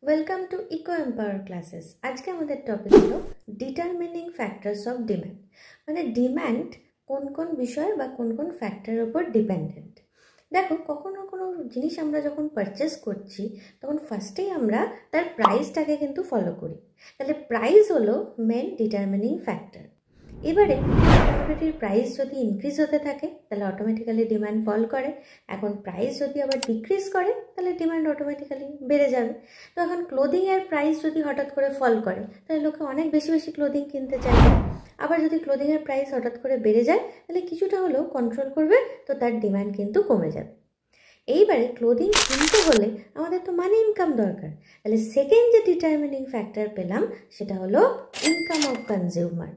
Welcome to Eco Empower Classes. আজকে আমাদের topic হলো ডিটারমিনিং ফ্যাক্টরস অফ ডিম্যান্ড। মানে ডিম্যান্ড কোন কোন বিষয় বা কোন কোন ফ্যাক্টরের উপর ডিপেন্ডেন্ট। দেখো, কখনো কোনো জিনিস আমরা যখন পারচেস করছি তখন ফার্স্টেই আমরা তার প্রাইসটাকে কিন্তু ফলো করি। তাহলে প্রাইস হলো মেন ডিটারমিনিং ফ্যাক্টর। এবারে কমোডিটির প্রাইস যদি ইনক্রিজ হতে থাকে তাহলে অটোমেটিক্যালি ডিমান্ড ফল করে। এখন প্রাইস যদি আবার ডিক্রিজ করে তাহলে ডিমান্ড অটোমেটিক্যালি বেড়ে যাবে। তো এখন ক্লোদিংয়ের প্রাইস যদি হঠাৎ করে ফল করে তাহলে লোকে অনেক বেশি বেশি ক্লোদিং কিনতে চাইবে। আবার যদি ক্লোদিংয়ের প্রাইস হঠাৎ করে বেড়ে যায় তাহলে কিছুটা হলেও কন্ট্রোল করবে, তো তার ডিমান্ড কিন্তু কমে যাবে। এইবারে ক্লোদিং কিনতে হলে আমাদের তো মানি ইনকাম দরকার। তাহলে সেকেন্ড যে ডিটারমিনিং ফ্যাক্টর পেলাম সেটা হলো ইনকাম অফ কনজিউমার।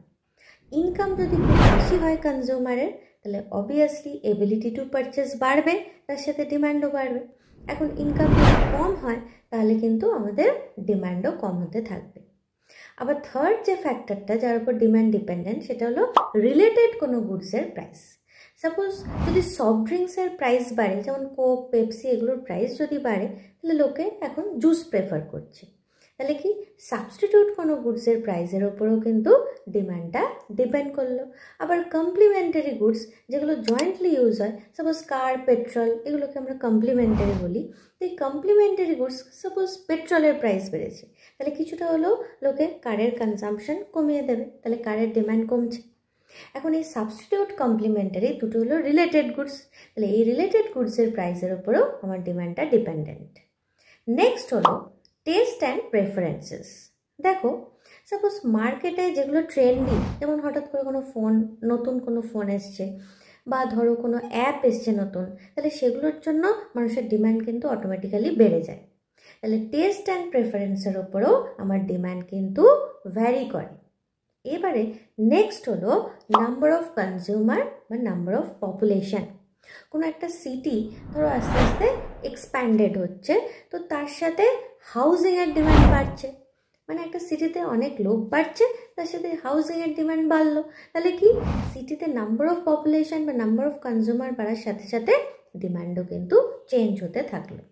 ইনকাম যদি খুব বেশি হয় কনজিউমারের তাহলে অবভিয়াসলি এবিলিটি টু পারচেস বাড়বে, তার সাথে ডিমান্ডও বাড়বে। এখন ইনকাম যদি কম হয় তাহলে কিন্তু আমাদের ডিমান্ডও কম হতে থাকবে। আবার থার্ড যে ফ্যাক্টরটা যার উপর ডিমান্ড ডিপেন্ডেন্ট সেটা হলো রিলেটেড কোনো গুডসের প্রাইস। সাপোজ যদি সফট ড্রিঙ্কসের প্রাইস বাড়ে, যেমন কোক, পেপসি, এগুলোর প্রাইস যদি বাড়ে তাহলে লোকে এখন জুস প্রেফার করছে। তাহলে কি সাবস্টিটিউট কোনো গুডসের প্রাইসের ওপরেও কিন্তু ডিমান্ডটা ডিপেন্ড করলো। আবার কমপ্লিমেন্টারি গুডস যেগুলো জয়েন্টলি ইউজ হয়, সাপোজ কার, পেট্রোল, এগুলোকে আমরা কমপ্লিমেন্টারি বলি। তো এই কমপ্লিমেন্টারি গুডস, সাপোজ পেট্রোলের প্রাইস বেড়েছে তাহলে কিছুটা হলেও লোকে কারের কনজাম্পশন কমিয়ে দেবে, তাহলে কারের ডিমান্ড কমছে। এখন এই সাবস্টিটিউট কমপ্লিমেন্টারি দুটো হলো রিলেটেড গুডস, তাহলে এই রিলেটেড গুডসের প্রাইসের ওপরেও আমার ডিমান্ডটা ডিপেন্ডেন্ট। নেক্সট হলো টেস্ট অ্যান্ড প্রেফারেন্সেস। দেখো, সাপোজ মার্কেটে যেগুলো ট্রেন্ডি, যেমন হঠাৎ করে কোনো ফোন, নতুন কোনো ফোন এসছে বা ধরো কোনো অ্যাপ এসছে নতুন, তাহলে সেগুলোর জন্য মানুষের ডিমান্ড কিন্তু অটোমেটিক্যালি বেড়ে যায়। তাহলে টেস্ট অ্যান্ড প্রেফারেন্সের ওপরেও আমার ডিমান্ড কিন্তু ভ্যারি করে। এবারে নেক্সট হলো নাম্বার অফ কনজিউমার বা নাম্বার অফ পপুলেশন। কোনো একটা সিটি ধরো আস্তে আস্তে এক্সপ্যান্ডেড হচ্ছে, তো তার সাথে হাউজিংয়ের ডিমান্ড বাড়ছে। মানে একটা সিটিতে অনেক লোক বাড়ছে, তার সাথে হাউজিংয়ের ডিমান্ড বাড়লো। তাহলে কি সিটিতে নাম্বার অফ পপুলেশন বা নাম্বার অফ কনজিউমার বাড়ার সাথে সাথে ডিমান্ডও কিন্তু চেঞ্জ হতে থাকলো।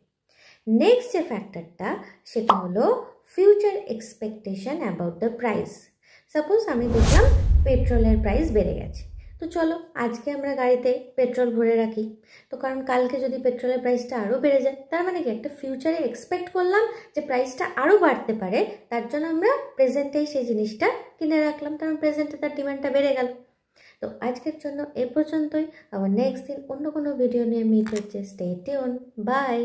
নেক্সট যে ফ্যাক্টরটা সেটা হলো future expectation about the price. Suppose আমি দেখলাম পেট্রোলের প্রাইস বেড়ে গেছে, তো চলো আজকে আমরা গাড়িতে পেট্রোল ভরে রাখি। তো কারণ কালকে যদি পেট্রোলের প্রাইসটা আরও বেড়ে যায়, তার মানে কি একটা ফিউচারে এক্সপেক্ট করলাম যে প্রাইসটা আরও বাড়তে পারে, তার জন্য আমরা প্রেজেন্টেই সেই জিনিসটা কিনে রাখলাম, কারণ প্রেজেন্টে তার ডিমান্ডটা বেড়ে গেল। তো আজকের জন্য এ পর্যন্তই। আবার নেক্সট দিন অন্য কোনো ভিডিও নিয়ে মিট হচ্ছে। Stay tune, by.